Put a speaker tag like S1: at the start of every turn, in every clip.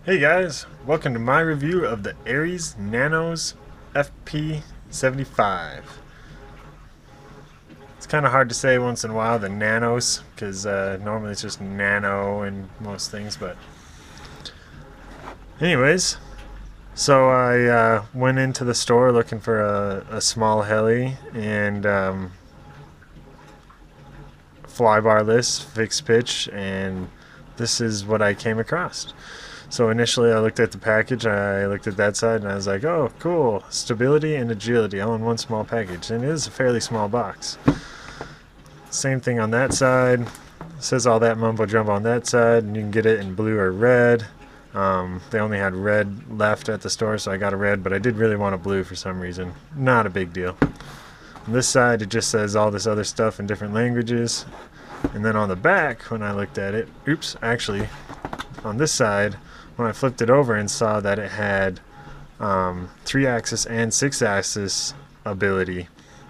S1: Hey guys, welcome to my review of the Aries Nanos FP75. It's kind of hard to say once in a while, the Nanos, because normally it's just nano in most things, but anyways, so I went into the store looking for a small heli and flybarless fixed pitch, and this is what I came across. So initially I looked at the package, I looked at that side, and I was like, oh, cool, stability and agility all in one small package. And it is a fairly small box. Same thing on that side. It says all that mumbo jumbo on that side, and you can get it in blue or red. They only had red left at the store, so I got a red, but I did really want a blue for some reason. Not a big deal. On this side, it just says all this other stuff in different languages. And then on the back, when I looked at it, actually, on this side, when I flipped it over and saw that it had 3-axis and 6-axis ability,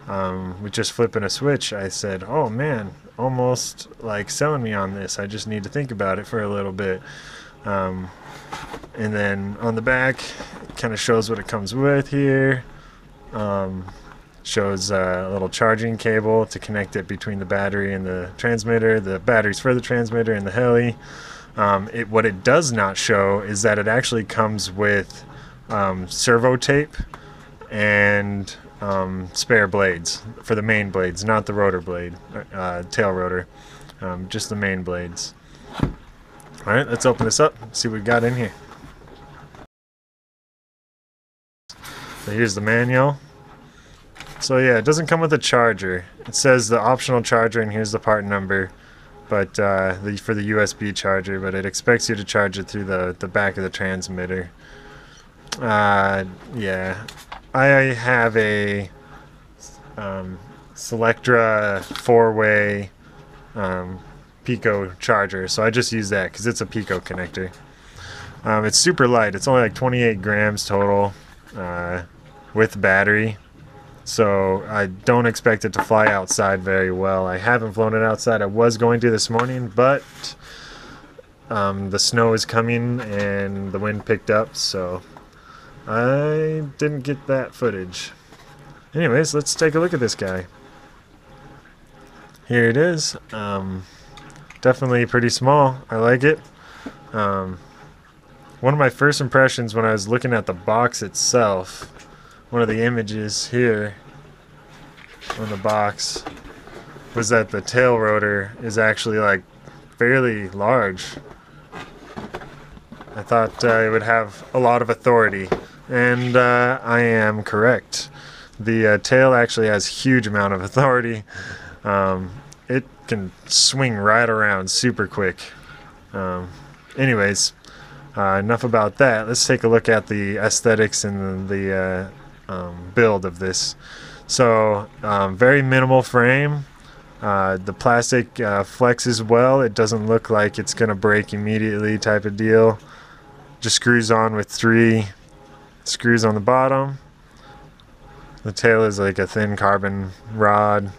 S1: with just flipping a switch, I said, oh man, almost like selling me on this. I just need to think about it for a little bit. And then on the back, it kind of shows what it comes with here. Shows a little charging cable to connect it between the battery and the transmitter. The batteries for the transmitter and the heli. What it does not show is that it actually comes with servo tape and spare blades for the main blades, not the rotor blade, tail rotor, just the main blades. Alright, let's open this up and see what we got in here. So here's the manual. So yeah, it doesn't come with a charger. It says the optional charger, and here's the part number. But for the USB charger, but it expects you to charge it through the back of the transmitter. Yeah, I have a Selectra 4-way Pico charger, so I just use that because it's a Pico connector. It's super light. It's only like 28 grams total with battery. So I don't expect it to fly outside very well. I haven't flown it outside. I was going to this morning, but the snow is coming and the wind picked up, so I didn't get that footage. Anyways, let's take a look at this guy. Here it is. Definitely pretty small. I like it. One of my first impressions when I was looking at the box itself, one of the images here on the box, was that the tail rotor is actually like fairly large. I thought it would have a lot of authority, and I am correct. The tail actually has a huge amount of authority. It can swing right around super quick. Anyways, enough about that. Let's take a look at the aesthetics and the build of this. So very minimal frame. The plastic flexes well. It doesn't look like it's gonna break immediately type of deal. Just screws on with 3 screws on the bottom. The tail is like a thin carbon rod.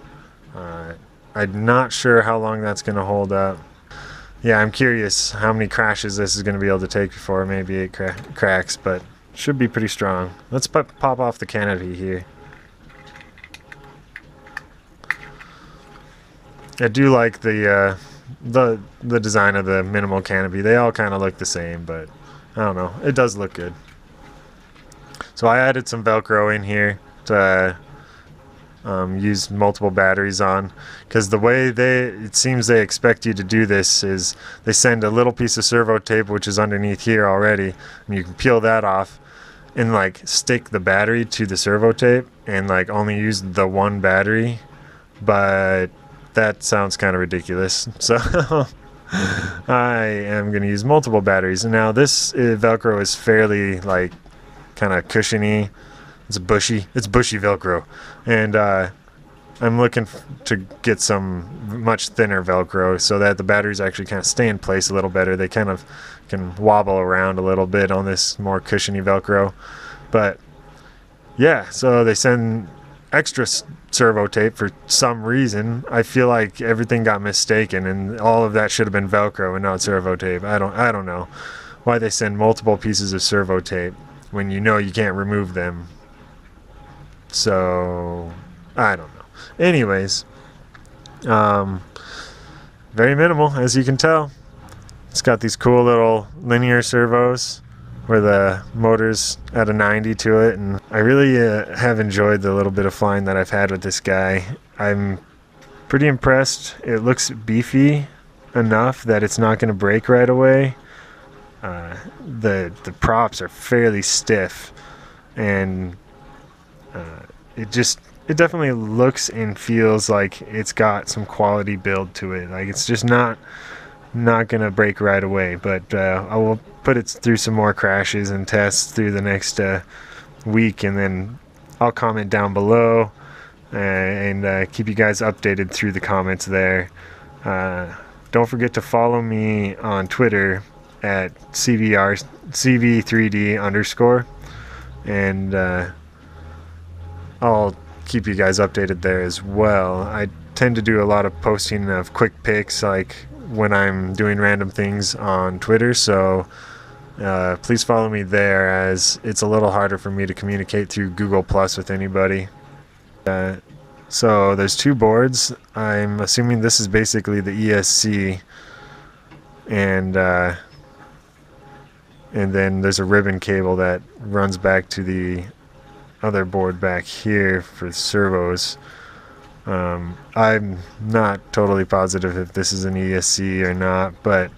S1: I'm not sure how long that's gonna hold up. Yeah, I'm curious how many crashes this is gonna be able to take before maybe it cracks, but should be pretty strong. Let's pop off the canopy here. I do like the design of the minimal canopy. They all kind of look the same, but I don't know. It does look good. So I added some Velcro in here to use multiple batteries on, because the way it seems they expect you to do this is they send a little piece of servo tape, which is underneath here already, and you can peel that off and like stick the battery to the servo tape and like only use the one battery, but that sounds kind of ridiculous. So I am going to use multiple batteries. And now this Velcro is fairly like kind of cushiony. It's bushy Velcro, and I'm looking to get some much thinner Velcro so that the batteries actually kind of stay in place a little better. They kind of can wobble around a little bit on this more cushiony Velcro. But yeah, so they send extra servo tape for some reason. I feel like everything got mistaken and all of that should have been Velcro and not servo tape. I don't know. why they send multiple pieces of servo tape when you know you can't remove them. So I don't know. Anyways, very minimal, as you can tell. It's got these cool little linear servos where the motor's at a 90 to it, and I really have enjoyed the little bit of flying that I've had with this guy. I'm pretty impressed. It looks beefy enough that it's not going to break right away. The props are fairly stiff, and it definitely looks and feels like it's got some quality build to it. Like, it's just not gonna break right away, but I will put it through some more crashes and tests through the next week, and then I'll comment down below and keep you guys updated through the comments there. Don't forget to follow me on Twitter at CV3D_, and I'll keep you guys updated there as well. I tend to do a lot of posting of quick pics, like when I'm doing random things on Twitter, so please follow me there, as it's a little harder for me to communicate through Google Plus with anybody. So there's two boards. I'm assuming this is basically the ESC, and then there's a ribbon cable that runs back to the other board back here for servos. I'm not totally positive if this is an ESC or not, but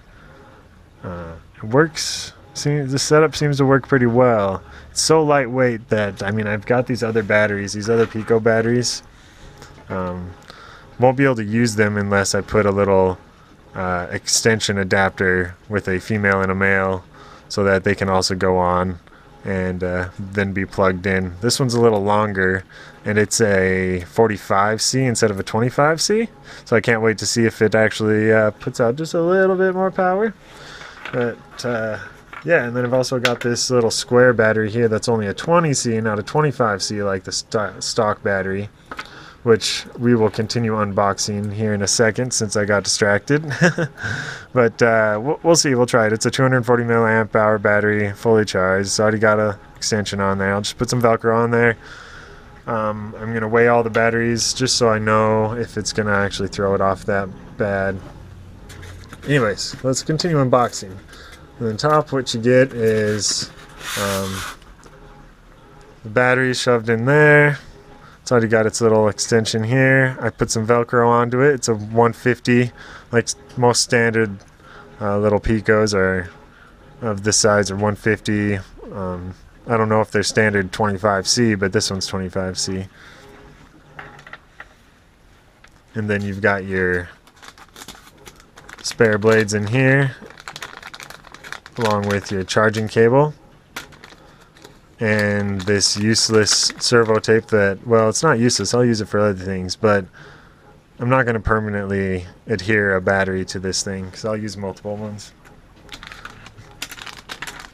S1: it works. The setup seems to work pretty well. It's so lightweight that, I mean, I've got these other batteries, these other Pico batteries. Won't be able to use them unless I put a little extension adapter with a female and a male, so that they can also go on and then be plugged in. This one's a little longer, and it's a 45C instead of a 25C, so I can't wait to see if it actually puts out just a little bit more power. But yeah, and then I've also got this little square battery here that's only a 20C, not a 25C like the stock battery, which we will continue unboxing here in a second since I got distracted. But we'll see. We'll try it. It's a 240 milliamp hour battery, fully charged. It's already got an extension on there. I'll just put some Velcro on there. I'm going to weigh all the batteries just so I know if it's going to actually throw it off that bad. Anyways, let's continue unboxing. And on top, what you get is the battery shoved in there. It's already got its little extension here. I put some Velcro onto it. It's a 150, like most standard little Picos are of this size are 150. I don't know if they're standard 25C, but this one's 25C. And then you've got your spare blades in here, along with your charging cable. And this useless servo tape that, well, it's not useless, I'll use it for other things, but I'm not going to permanently adhere a battery to this thing because I'll use multiple ones.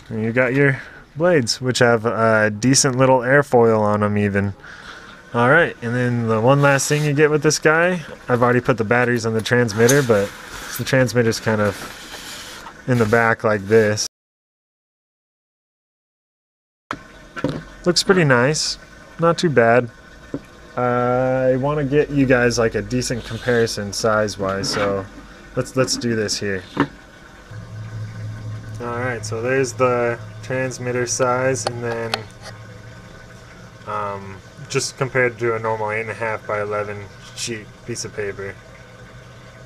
S1: And you got your blades, which have a decent little airfoil on them even. Alright, and then the one last thing you get with this guy, I've already put the batteries on the transmitter, but the transmitter's kind of in the back like this. Looks pretty nice, not too bad. I want to get you guys like a decent comparison size-wise, so let's do this here. Alright, so there's the transmitter size, and then just compared to a normal 8.5 by 11 sheet piece of paper.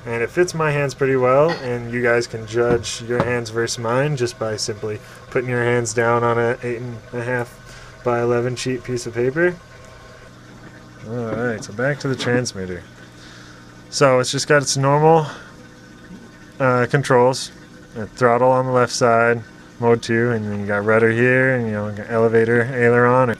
S1: And it fits my hands pretty well, and you guys can judge your hands versus mine just by simply putting your hands down on a 8.5 by 11 sheet piece of paper. Alright, so back to the transmitter. So it's just got its normal controls. Throttle on the left side, mode 2, and then you got rudder here, and you know, elevator, aileron, and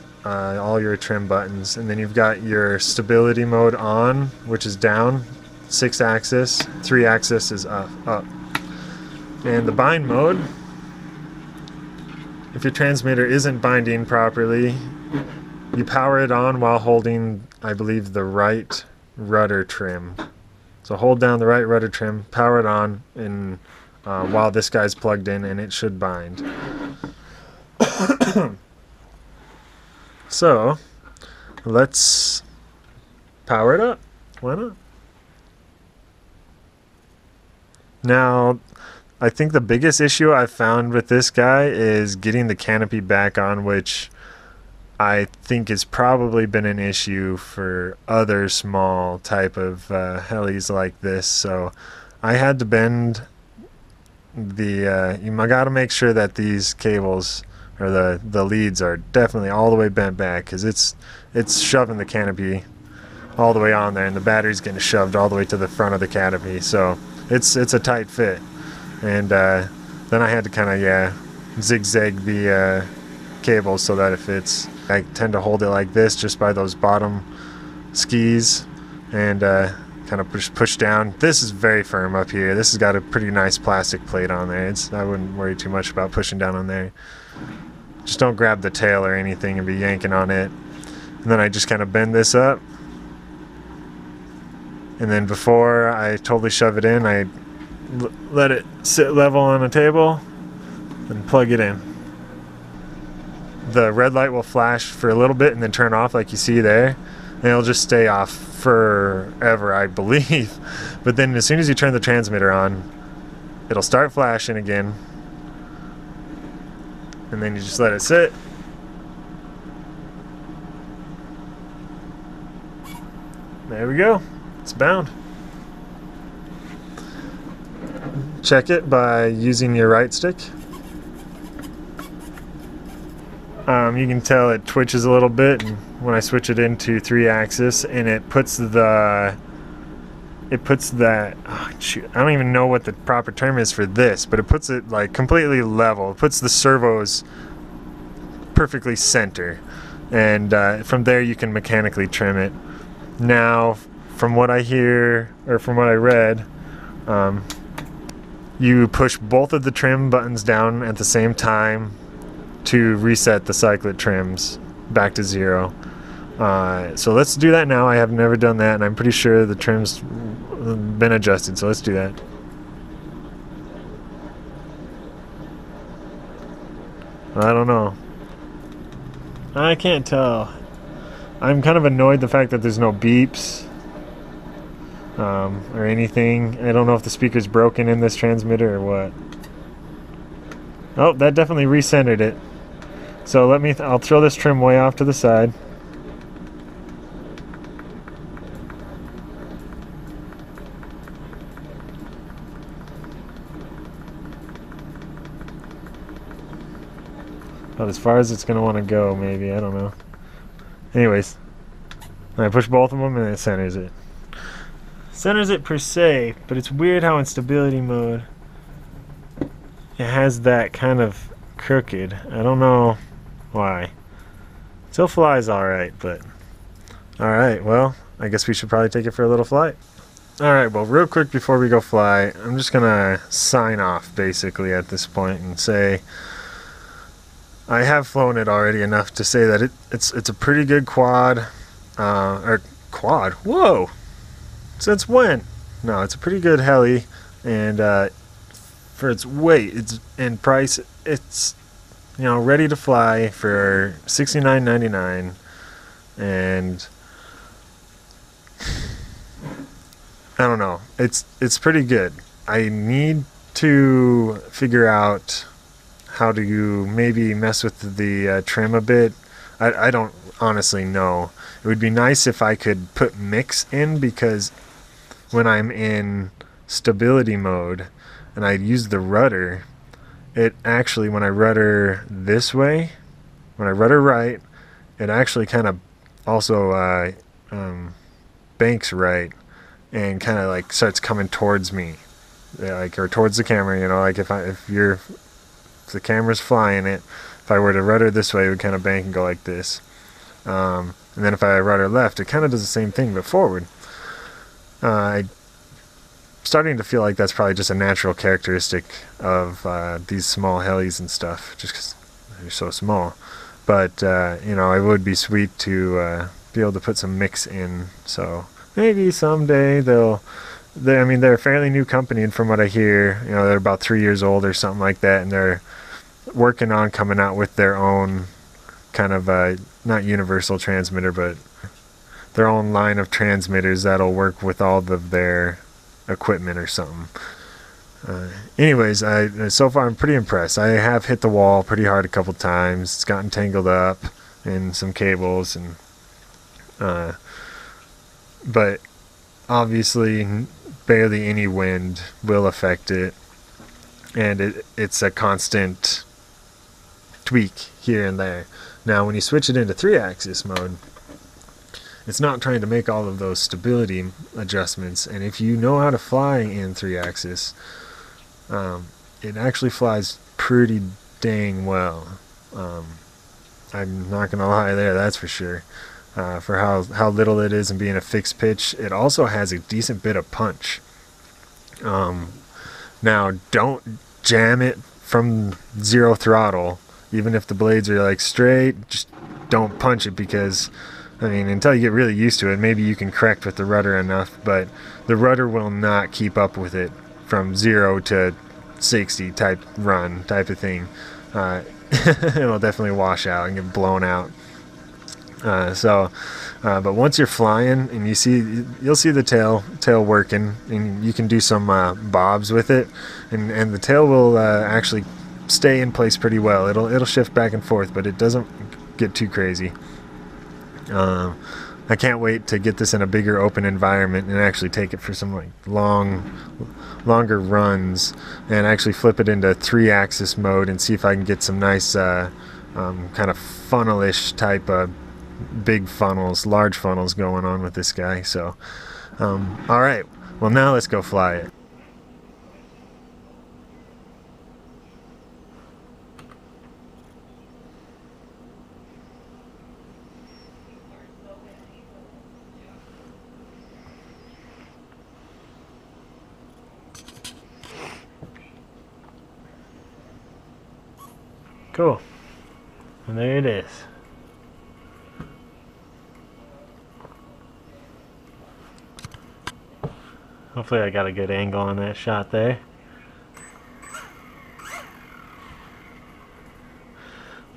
S1: all your trim buttons. And then you've got your stability mode on, which is down, 6-axis, 3-axis is up. And the bind mode, if your transmitter isn't binding properly, you power it on while holding, I believe, the right rudder trim. So hold down the right rudder trim, power it on, and while this guy's plugged in, and it should bind. So let's power it up. Why not? Now, I think the biggest issue I've found with this guy is getting the canopy back on, which I think has probably been an issue for other small type of helis like this. So I had to bend the you gotta make sure that these cables or the leads are definitely all the way bent back, because it's shoving the canopy all the way on there, and the battery's getting shoved all the way to the front of the canopy. So it's a tight fit. And then I had to kind of zigzag the cables so that it fits. I tend to hold it like this just by those bottom skis, and kind of push down. This is very firm up here. This has got a pretty nice plastic plate on there. I wouldn't worry too much about pushing down on there. Just don't grab the tail or anything and be yanking on it. And then I just kind of bend this up, and then before I totally shove it in, I let it sit level on a table and plug it in. The red light will flash for a little bit and then turn off like you see there, and it'll just stay off forever, I believe. But then as soon as you turn the transmitter on, it'll start flashing again, and then you just let it sit. There we go. It's bound. Check it by using your right stick. You can tell it twitches a little bit, and when I switch it into 3-axis, and it puts that, oh shoot, I don't even know what the proper term is for this, but it puts it like completely level. It puts the servos perfectly center, and from there you can mechanically trim it. Now, from what I hear, or from what I read, you push both of the trim buttons down at the same time to reset the cyclid trims back to 0. So let's do that now. I have never done that, and I'm pretty sure the trim's been adjusted, so let's do that. I don't know. I can't tell. I'm kind of annoyed the fact that there's no beeps or anything. I don't know if the speaker's broken in this transmitter or what. Oh, that definitely recentered it. So I'll throw this trim way off to the side. About as far as it's going to want to go, maybe. I don't know. Anyways, I push both of them and it centers it. Centers it per se, but it's weird how in stability mode it has that kind of crooked. I don't know why. Still flies alright, but alright, well, I guess we should probably take it for a little flight. Alright, well, real quick before we go fly, I'm just gonna sign off basically at this point and say I have flown it already enough to say that it's a pretty good quad. Quad? Whoa! Since when? No, it's a pretty good heli, and for its weight and price, it's ready to fly for $69.99, and I don't know. It's pretty good. I need to figure out how to maybe mess with the trim a bit. I don't honestly know. It would be nice if I could put mix in, because when I'm in stability mode and I use the rudder, it actually, when I rudder this way, when I rudder right, it actually kind of also banks right and kind of like starts coming towards me, like, or towards the camera, like if the camera's flying it, if I were to rudder this way, it would kind of bank and go like this. And then if I rudder left, it kind of does the same thing, but forward. I'm starting to feel like that's probably just a natural characteristic of these small helis and stuff, just because they're so small. But, it would be sweet to be able to put some mix in. So maybe someday they'll they're a fairly new company, and from what I hear, they're about 3 years old or something like that, and they're working on coming out with their own kind of not universal transmitter, but their own line of transmitters that'll work with all of their equipment or something. Anyways, so far I'm pretty impressed. I have hit the wall pretty hard a couple times. It's gotten tangled up in some cables, and but obviously barely any wind will affect it, and it's a constant tweak here and there. Now when you switch it into 3-axis mode, it's not trying to make all of those stability adjustments, and if you know how to fly in 3-axis, it actually flies pretty dang well. I'm not gonna lie there, that's for sure. For how little it is and being a fixed pitch, it also has a decent bit of punch. Now don't jam it from 0 throttle, even if the blades are like straight. Just don't punch it, because until you get really used to it, maybe you can correct with the rudder enough, but the rudder will not keep up with it from 0 to 60 type of thing. It'll definitely wash out and get blown out. But once you're flying and you'll see the tail working, and you can do some bobs with it, and the tail will actually stay in place pretty well. It'll shift back and forth, but it doesn't get too crazy. I can't wait to get this in a bigger open environment and actually take it for some like longer runs, and actually flip it into 3-axis mode and see if I can get some nice kind of funnel-ish type of large funnels going on with this guy. So alright, well now let's go fly it. Cool. And there it is. Hopefully I got a good angle on that shot there.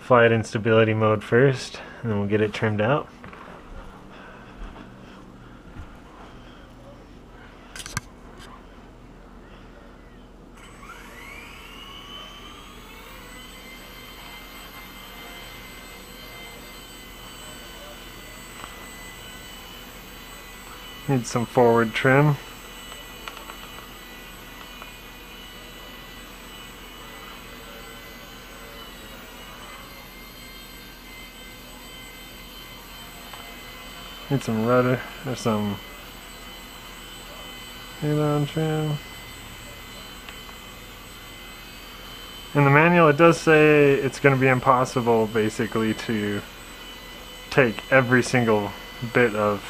S1: Fly it in stability mode first, and then we'll get it trimmed out. Need some forward trim. Need some rudder or some aileron trim. In the manual it does say it's going to be impossible basically to take every single bit of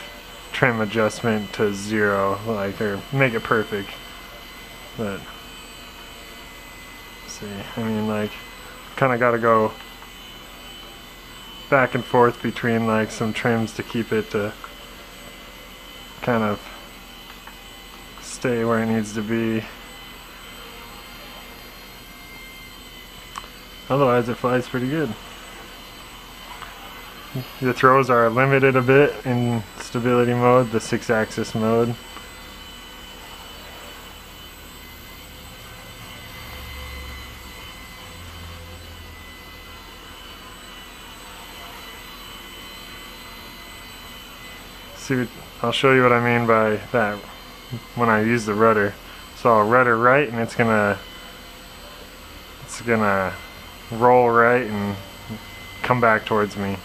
S1: trim adjustment to 0, or make it perfect. But let's see, kind of got to go back and forth between some trims to keep it to kind of stay where it needs to be. Otherwise it flies pretty good. The throws are limited a bit in stability mode, the 6-axis mode. I'll show you what I mean by that when I use the rudder. So I'll rudder right, and it's gonna roll right and come back towards me.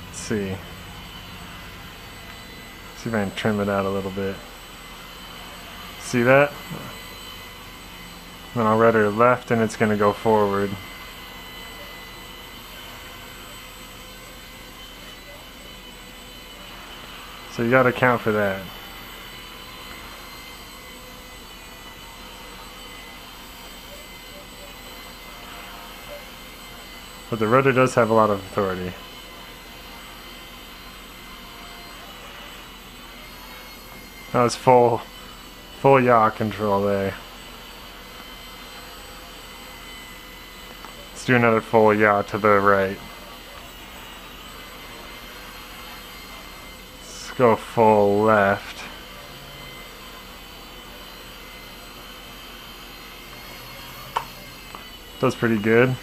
S1: Let's see if I can trim it out a little bit. See that? Then I'll rudder left, and it's gonna go forward. So you got to account for that. But the rudder does have a lot of authority. That was full yaw control there. Let's do another full yaw to the right. Let's go full left. That's pretty good.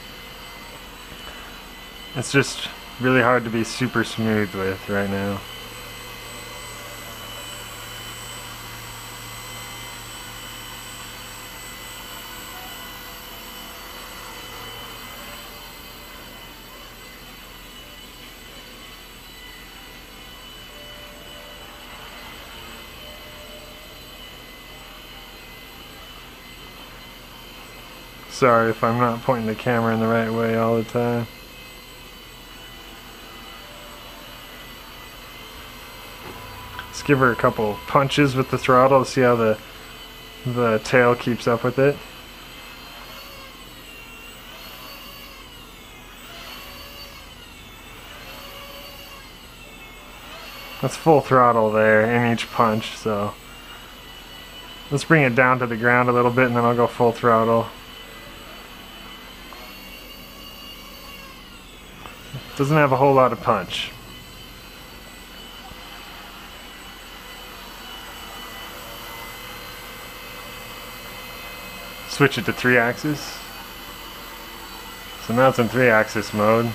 S1: It's just really hard to be super smooth with right now. Sorry if I'm not pointing the camera in the right way all the time. Let's give her a couple punches with the throttle to see how the tail keeps up with it. That's full throttle there in each punch, so let's bring it down to the ground a little bit and then I'll go full throttle. Doesn't have a whole lot of punch. Switch it to 3-axis. So now it's in 3-axis mode.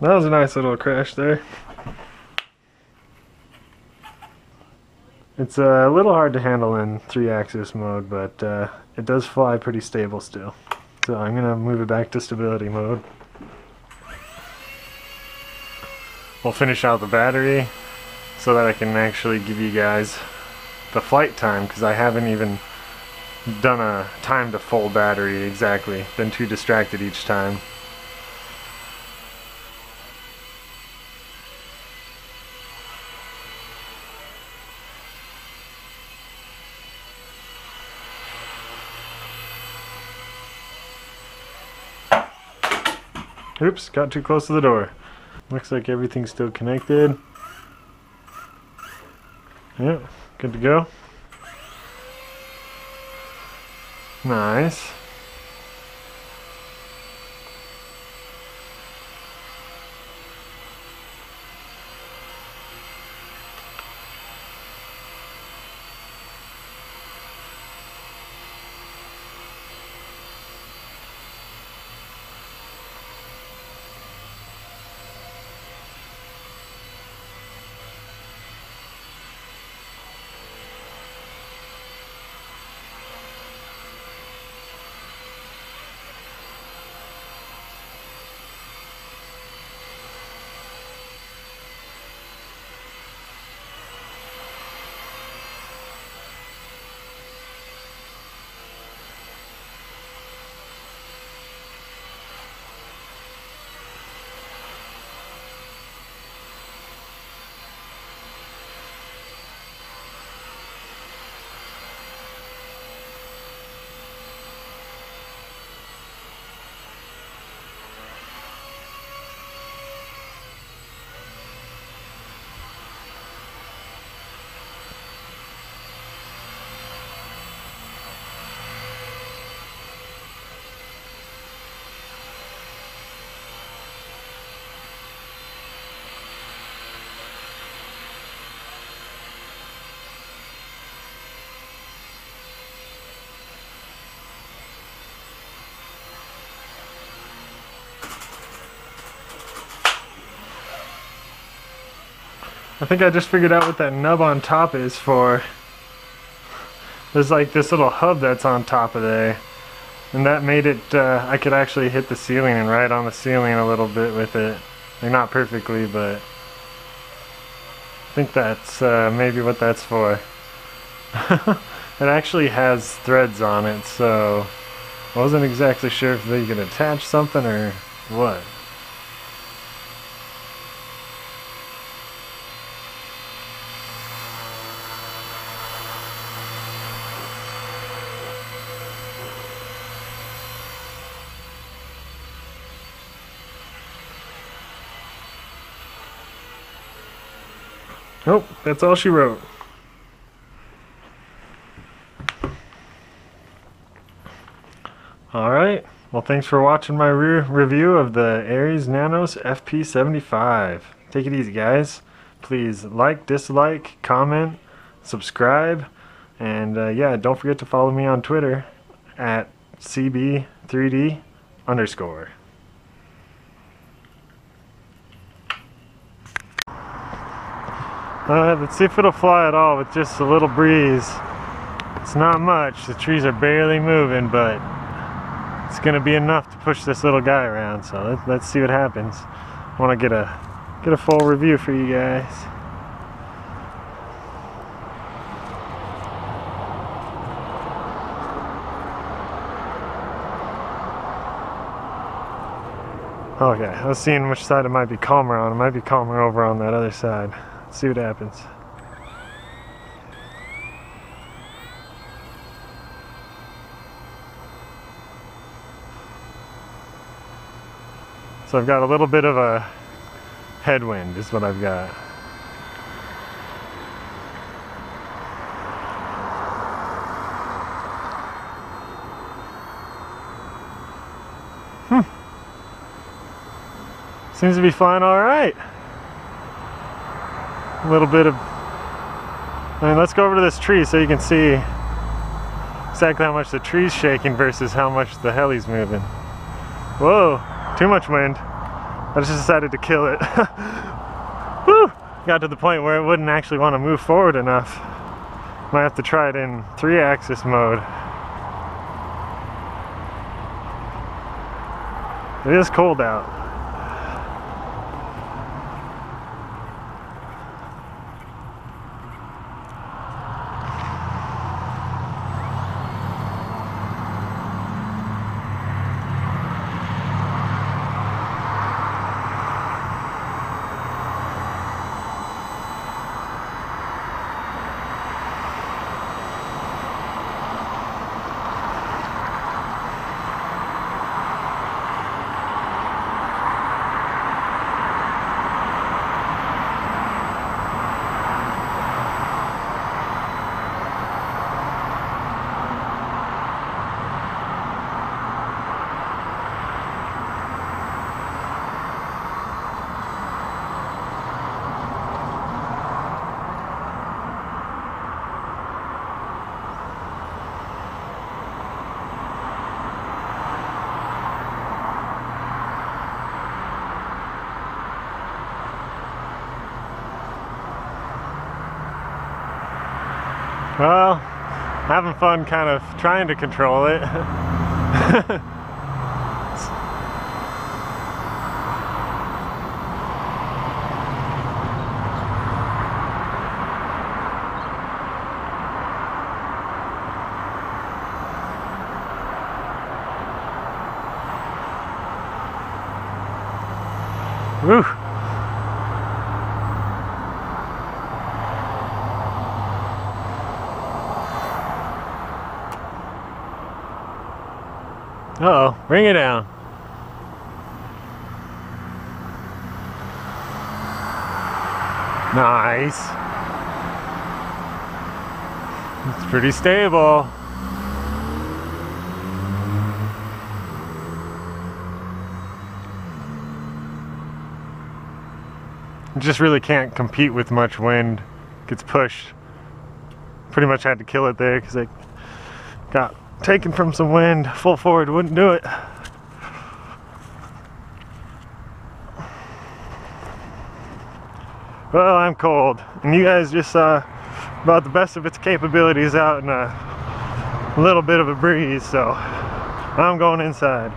S1: That was a nice little crash there. It's a little hard to handle in 3-axis mode, but it does fly pretty stable still. So I'm going to move it back to stability mode. We'll finish out the battery so that I can actually give you guys the flight time, because I haven't even done a time to full battery exactly. Been too distracted each time. Oops, got too close to the door. Looks like everything's still connected. Yep, good to go. Nice. I think I just figured out what that nub on top is for. There's like this little hub that's on top of there, and that made it, I could actually hit the ceiling and ride on the ceiling a little bit with it. Like not perfectly, but I think that's maybe what that's for. It actually has threads on it, so I wasn't exactly sure if they could attach something or what. Nope, that's all she wrote. Alright, well thanks for watching my review of the Aries Nanos FP75. Take it easy guys. Please like, dislike, comment, subscribe, and yeah, don't forget to follow me on Twitter at CB3D_. Let's see if it'll fly at all with just a little breeze. It's not much, the trees are barely moving, but it's gonna be enough to push this little guy around, so let's see what happens. I want to get a full review for you guys. Okay, I was seeing which side it might be calmer on. It might be calmer over on that other side. Let's see what happens. So I've got a little bit of a headwind is what I've got. Seems to be flying all right. A little bit of, let's go over to this tree so you can see exactly how much the tree's shaking versus how much the heli's moving. Whoa, too much wind. I just decided to kill it. Woo! Got to the point where it wouldn't actually want to move forward enough. Might have to try it in 3-axis mode. It is cold out. Well, having fun kind of trying to control it. Woo! Uh-oh, bring it down. Nice. It's pretty stable. Just really can't compete with much wind. Gets pushed. Pretty much had to kill it there because I got taken from some wind. Full forward wouldn't do it. Well, I'm cold, and you guys just saw about the best of its capabilities out in a little bit of a breeze, so I'm going inside.